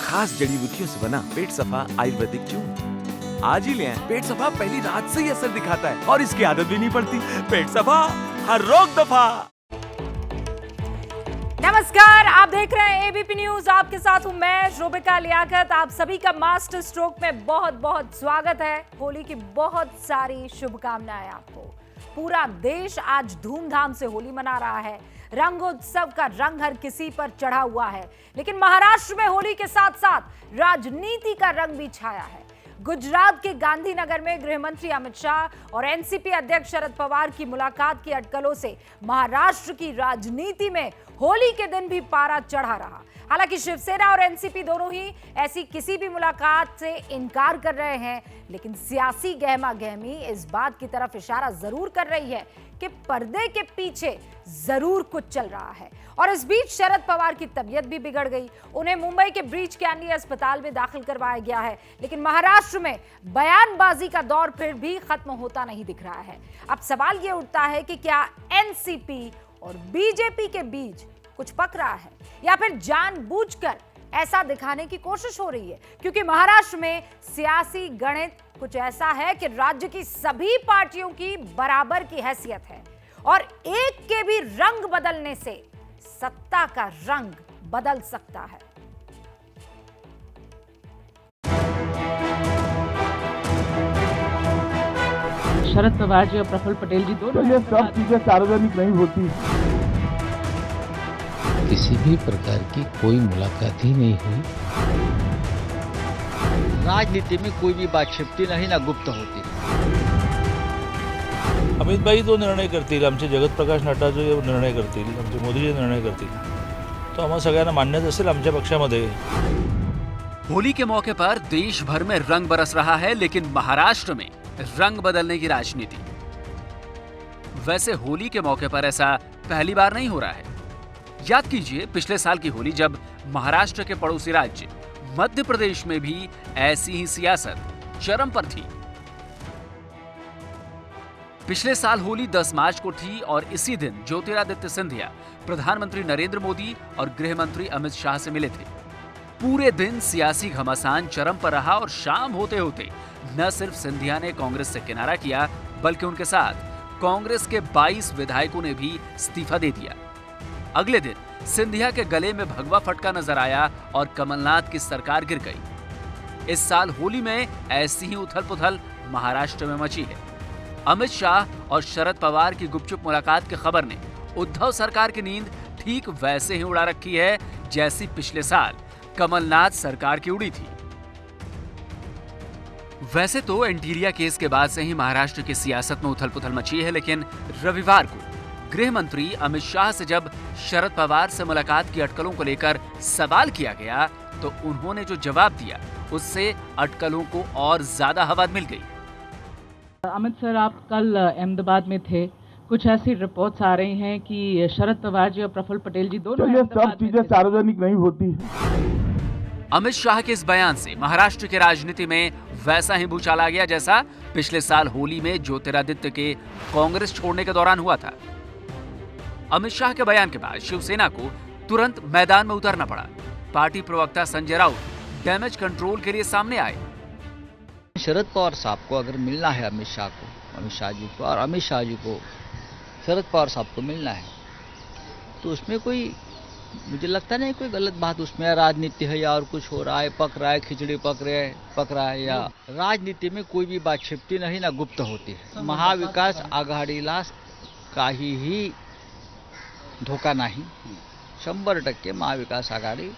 खास जड़ी बूटियों से बना पेट सफा आयुर्वेदिक चूर्ण। आज ही ले आएं। पेट सफा पहली रात से ही असर दिखाता है और इसकी आदत भी नहीं पड़ती। पेट सफा, हर रोग दफा। नमस्कार, आप देख रहे हैं एबीपी न्यूज। आपके साथ हूं मैं रोबिका लियाकत। आप सभी का मास्टर स्ट्रोक में बहुत बहुत स्वागत है। होली की बहुत सारी शुभकामनाएं आपको। पूरा देश आज धूमधाम से होली मना रहा है। रंगोत्सव का रंग हर किसी पर चढ़ा हुआ है, लेकिन महाराष्ट्र में होली के साथ साथ राजनीति का रंग भी छाया है। गुजरात के गांधीनगर में गृह मंत्री अमित शाह और एनसीपी अध्यक्ष शरद पवार की मुलाकात की अटकलों से महाराष्ट्र की राजनीति में होली के दिन भी पारा चढ़ा रहा। हालांकि शिवसेना और एनसीपी दोनों ही ऐसी किसी भी मुलाकात से इनकार कर रहे हैं, लेकिन सियासी गहमा गहमी इस बात की तरफ इशारा जरूर कर रही है कि पर्दे के पीछे जरूर कुछ चल रहा है। और इस बीच शरद पवार की तबीयत भी बिगड़ गई। उन्हें मुंबई के ब्रीच कैंडी अस्पताल में दाखिल करवाया गया है, लेकिन महाराष्ट्र में बयानबाजी का दौर फिर भी खत्म होता नहीं दिख रहा है। अब सवाल ये उठता है कि क्या एनसीपी और बीजेपी के बीच कुछ पक रहा है या फिर जानबूझकर ऐसा दिखाने की कोशिश हो रही है, क्योंकि महाराष्ट्र में सियासी गणित कुछ ऐसा है कि राज्य की सभी पार्टियों की बराबर की हैसियत है और एक के भी रंग बदलने से सत्ता का रंग बदल सकता है। शरद पवार जी और प्रफुल्ल पटेल जी दोनों ये सब चीजें सार्वजनिक नहीं होती। किसी भी प्रकार की कोई मुलाकात ही नहीं हुई। राजनीति में कोई भी बात छिपती नहीं, ना गुप्त होती। अमित भाई तो निर्णय करतील, आमचे जगत प्रकाश नड्डा जो निर्णय करतील, आमचे मोदीजी निर्णय करतील, तो आम्हाला सगळ्यांना मान्यच असेल आमच्या पक्षामध्ये। होली के मौके पर देश भर में रंग बरस रहा है, लेकिन महाराष्ट्र में रंग बदलने की राजनीति। वैसे होली के मौके पर ऐसा पहली बार नहीं हो रहा है। याद कीजिए पिछले साल की होली, जब महाराष्ट्र के पड़ोसी राज्य मध्य प्रदेश में भी ऐसी ही सियासत चरम पर थी। पिछले साल होली 10 मार्च को थी और इसी दिन ज्योतिरादित्य सिंधिया प्रधानमंत्री नरेंद्र मोदी और गृह मंत्री अमित शाह से मिले थे। पूरे दिन सियासी घमासान चरम पर रहा और शाम होते होते न सिर्फ सिंधिया ने कांग्रेस से किनारा किया, बल्कि उनके साथ कांग्रेस के 22 विधायकों ने भी इस्तीफा दे दिया। अगले दिन सिंधिया के गले में भगवा फटका नजर आया और कमलनाथ की सरकार गिर गई। इस साल होली में ऐसी ही उथल-पुथल महाराष्ट्र में मची है। अमित शाह और शरद पवार की गुपचुप मुलाकात की खबर ने उद्धव सरकार की नींद ठीक वैसे ही उड़ा रखी है जैसी पिछले साल कमलनाथ सरकार की उड़ी थी। वैसे तो एंटीरिया केस के बाद से ही महाराष्ट्र की सियासत में उथल-पुथल मची है, लेकिन रविवार को गृह मंत्री अमित शाह से जब शरद पवार से मुलाकात की अटकलों को लेकर सवाल किया गया, तो उन्होंने जो जवाब दिया उससे अटकलों को और ज्यादा हवा मिल गई। अमित सर, आप कल अहमदाबाद में थे। कुछ ऐसी रिपोर्ट्स आ रही हैं कि शरद पवार जी और प्रफुल्ल पटेल जी दोनों ये सब चीजें सार्वजनिक नहीं होती। अमित शाह के इस बयान से महाराष्ट्र की राजनीति में वैसा ही भूचाल आ गया जैसा पिछले साल होली में ज्योतिरादित्य के कांग्रेस छोड़ने के दौरान हुआ था। अमित शाह के बयान के बाद शिवसेना को तुरंत मैदान में उतरना पड़ा। पार्टी प्रवक्ता संजय राउत डैमेज कंट्रोल के लिए सामने आए। शरद पवार साहब को अगर मिलना है अमित शाह जी को, और अमित शाह जी को शरद पवार साहब को मिलना है, तो उसमें कोई, मुझे लगता नहीं कोई गलत बात उसमें राजनीति है या और कुछ हो रहा है, पक रहा है, खिचड़ी पक रहा है, या राजनीति में कोई भी बात छिपती नहीं, ना गुप्त होती है। महाविकास आघाडीला काहीही धोका नाही। 100% महाविकास आघाडी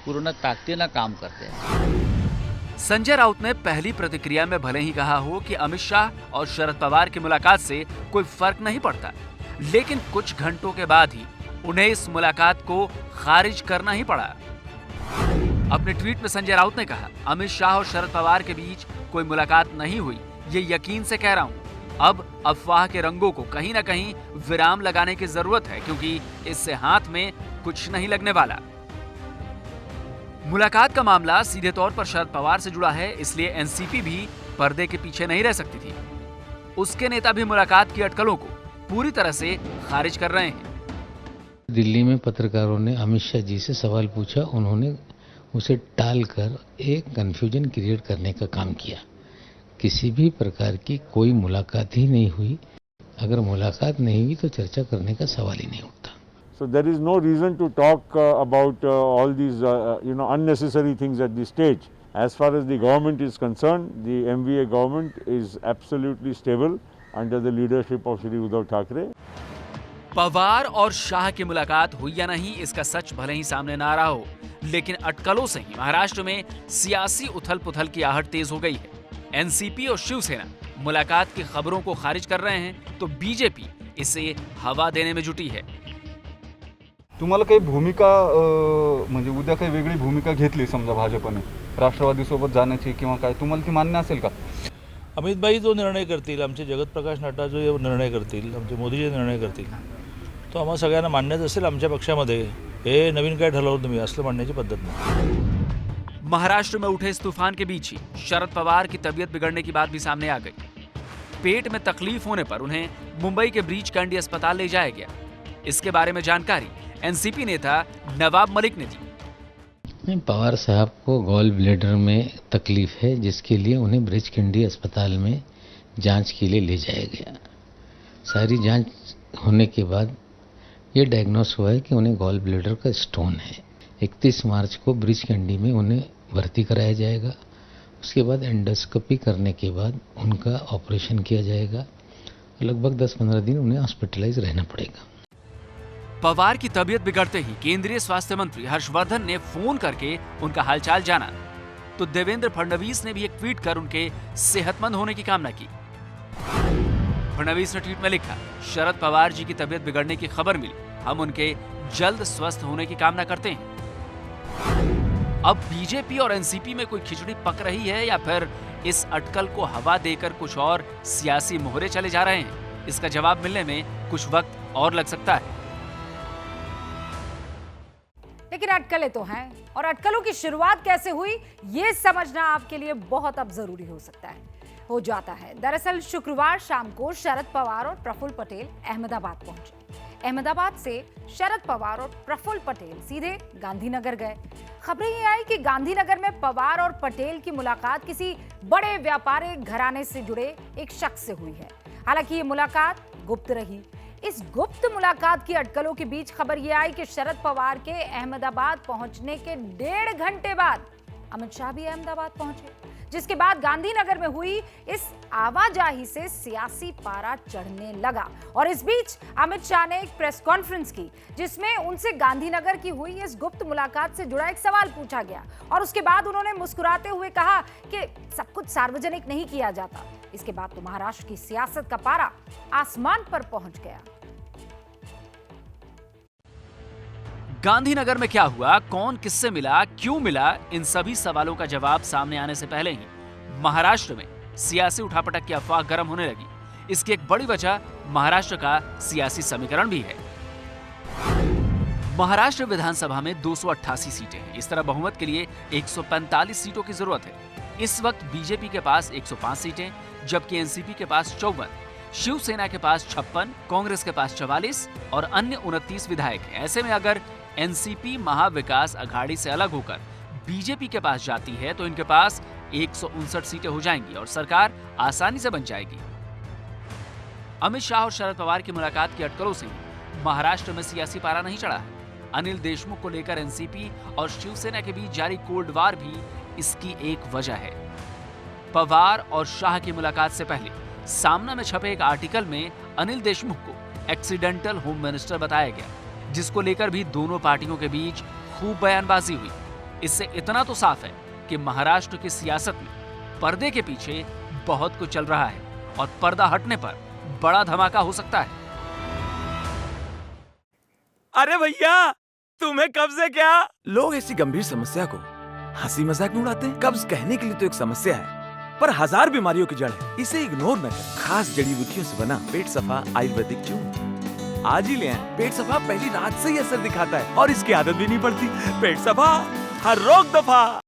पूर्ण ताकदीनं काम करते हैं। संजय राउत ने पहली प्रतिक्रिया में भले ही कहा हो कि अमित शाह और शरद पवार की मुलाकात से कोई फर्क नहीं पड़ता, लेकिन कुछ घंटों के बाद ही उन्हें इस मुलाकात को खारिज करना ही पड़ा। अपने ट्वीट में संजय राउत ने कहा, अमित शाह और शरद पवार के बीच कोई मुलाकात नहीं हुई, ये यकीन से कह रहा हूं। अब अफवाह के रंगों को कहीं ना कहीं विराम लगाने की जरूरत है, क्योंकि इससे हाथ में कुछ नहीं लगने वाला। मुलाकात का मामला सीधे तौर पर शरद पवार से जुड़ा है, इसलिए एनसीपी भी पर्दे के पीछे नहीं रह सकती थी। उसके नेता भी मुलाकात की अटकलों को पूरी तरह से खारिज कर रहे हैं। दिल्ली में पत्रकारों ने अमित शाह जी से सवाल पूछा, उन्होंने उसे टालकर एक कन्फ्यूजन क्रिएट करने का काम किया। किसी भी प्रकार की कोई मुलाकात ही नहीं हुई। अगर मुलाकात नहीं हुई तो चर्चा करने का सवाल ही नहीं उठता। So there is no reason to talk about all these unnecessary things at this stage. As far as the government is concerned, the MVA government is absolutely stable under the leadership of Shri Uddhav Thackeray. Pawar और शाह की मुलाकात हुई या नहीं, इसका सच भले ही सामने ना आ रहा हो, लेकिन अटकलों से ही महाराष्ट्र में सियासी उथल पुथल की आहट तेज हो गई है। एनसीपी और शिवसेना मुलाकात की खबरों को खारिज कर रहे हैं, तो बीजेपी इसे हवा देने में जुटी है। तुम्हाला काही भूमिका म्हणजे उद्या काही वेगळी भूमिका घेतली समजा भाजपने राष्ट्रवादी सोबत जाण्याची किंवा काय, तुम्हाला ती मान्य असेल का? अमित भाई जो निर्णय करतील, आमचे जगत प्रकाश नड्डा जो निर्णय करतील, आमचे मोदी जे निर्णय करतील, तो आम्हा सगळ्यांना मान्यच असेल। आमच्या पक्षामध्ये हे नवीन काय ठरवलं तुम्ही असलं म्हणण्याची पद्धत नाही। महाराष्ट्र में उठे इस तूफान के बीच ही शरद पवार की तबीयत बिगड़ने की बात भी सामने आ गई। पेट में तकलीफ होने पर उन्हें मुंबई के ब्रीच कैंडी अस्पताल ले जाया गया। इसके बारे में जानकारी एनसीपी नेता नवाब मलिक ने दी। पवार साहब को गॉल ब्लैडर में तकलीफ है, जिसके लिए उन्हें ब्रिज कैंडी अस्पताल में जांच के लिए ले जाया गया। सारी जांच होने के बाद ये डायग्नोस हुआ है कि उन्हें गॉल ब्लैडर का स्टोन है। 31 मार्च को ब्रिज कैंडी में उन्हें भर्ती कराया जाएगा। उसके बाद एंडोस्कोपी करने के बाद उनका ऑपरेशन किया जाएगा। लगभग 10-15 दिन उन्हें हॉस्पिटलाइज रहना पड़ेगा। पवार की तबीयत बिगड़ते ही केंद्रीय स्वास्थ्य मंत्री हर्षवर्धन ने फोन करके उनका हालचाल जाना, तो देवेंद्र फडणवीस ने भी एक ट्वीट कर उनके सेहतमंद होने की कामना की। फडणवीस ने ट्वीट में लिखा, शरद पवार जी की तबीयत बिगड़ने की खबर मिली, हम उनके जल्द स्वस्थ होने की कामना करते हैं। अब बीजेपी और एनसीपी में कोई खिचड़ी पक रही है या फिर इस अटकल को हवा देकर कुछ और सियासी मोहरे चले जा रहे हैं, इसका जवाब मिलने में कुछ वक्त और लग सकता है। लेकिन अटकलें तो हैं, और अटकलों की शुरुआत कैसे हुई ये समझना आपके लिए बहुत अब जरूरी हो जाता है। दरअसल शुक्रवार शाम को शरद पवार और प्रफुल्ल पटेल अहमदाबाद पहुंचे। अहमदाबाद से शरद पवार और प्रफुल्ल पटेल सीधे गांधीनगर गए। खबरें ये आई कि गांधीनगर में पवार और पटेल की मुलाकात किसी बड़े व्यापारिक घराने से जुड़े एक शख्स से हुई है। हालांकि ये मुलाकात गुप्त रही। इस गुप्त मुलाकात की अटकलों के बीच खबर यह आई कि शरद पवार के अहमदाबाद पहुंचने के 1.5 घंटे बाद अमित शाह भी अहमदाबाद पहुंचे, जिसके बाद गांधीनगर में हुई इस आवाजाही से सियासी पारा चढ़ने लगा। और इस बीच अमित शाह ने एक प्रेस कॉन्फ्रेंस की, जिसमें उनसे गांधीनगर की हुई इस गुप्त मुलाकात से जुड़ा एक सवाल पूछा गया, और उसके बाद उन्होंने मुस्कुराते हुए कहा कि सब कुछ सार्वजनिक नहीं किया जाता। इसके बाद तो महाराष्ट्र की सियासत का पारा आसमान पर पहुंच गया। गांधीनगर में क्या हुआ, कौन किससे मिला, क्यों मिला, इन सभी सवालों का जवाब सामने आने से पहले ही महाराष्ट्र में सियासी उठापटक की अफवाह गर्म होने लगी। इसकी एक बड़ी वजह महाराष्ट्र का सियासी समीकरण भी है। महाराष्ट्र विधानसभा में 288 सीटें हैं। इस तरह बहुमत के लिए 145 सीटों की जरूरत है। इस वक्त बीजेपी के पास 105 सीटें, जबकि एनसीपी के पास 54, शिवसेना के पास 56, कांग्रेस के पास 44 और अन्य 29 विधायक हैं। ऐसे में अगर एनसीपी महाविकास अघाड़ी से अलग होकर बीजेपी के पास जाती है तो इनके पास 159 सीटें हो जाएंगी और सरकार आसानी से बन जाएगी। अमित शाह और शरद पवार की मुलाकात की अटकलों से महाराष्ट्र में सियासी पारा नहीं चढ़ा है। अनिल देशमुख को लेकर एनसीपी और शिवसेना के बीच जारी कोल्ड वार भी इसकी एक वजह है। पवार और शाह की मुलाकात से पहले सामना में छपे एक आर्टिकल में अनिल देशमुख को एक्सीडेंटल होम मिनिस्टर बताया गया, जिसको लेकर भी दोनों पार्टियों के बीच खूब बयानबाजी हुई। इससे इतना तो साफ है कि महाराष्ट्र की सियासत में पर्दे के पीछे बहुत कुछ चल रहा है और पर्दा हटने पर बड़ा धमाका हो सकता है। अरे भैया, तुम्हें कब्ज है क्या? लोग ऐसी गंभीर समस्या को हंसी मजाक में उड़ाते हैं। कब्ज कहने के लिए तो एक समस्या है, पर 1000 बीमारियों की जड़ है। इसे इग्नोर न करें। खास जड़ी बूटियों से बना पेट सफा आयुर्वेदिक च्यून आज ही ले आएं। पेट सफा पहली रात से ही असर दिखाता है और इसकी आदत भी नहीं पड़ती। पेट सफा हर रोग दफा।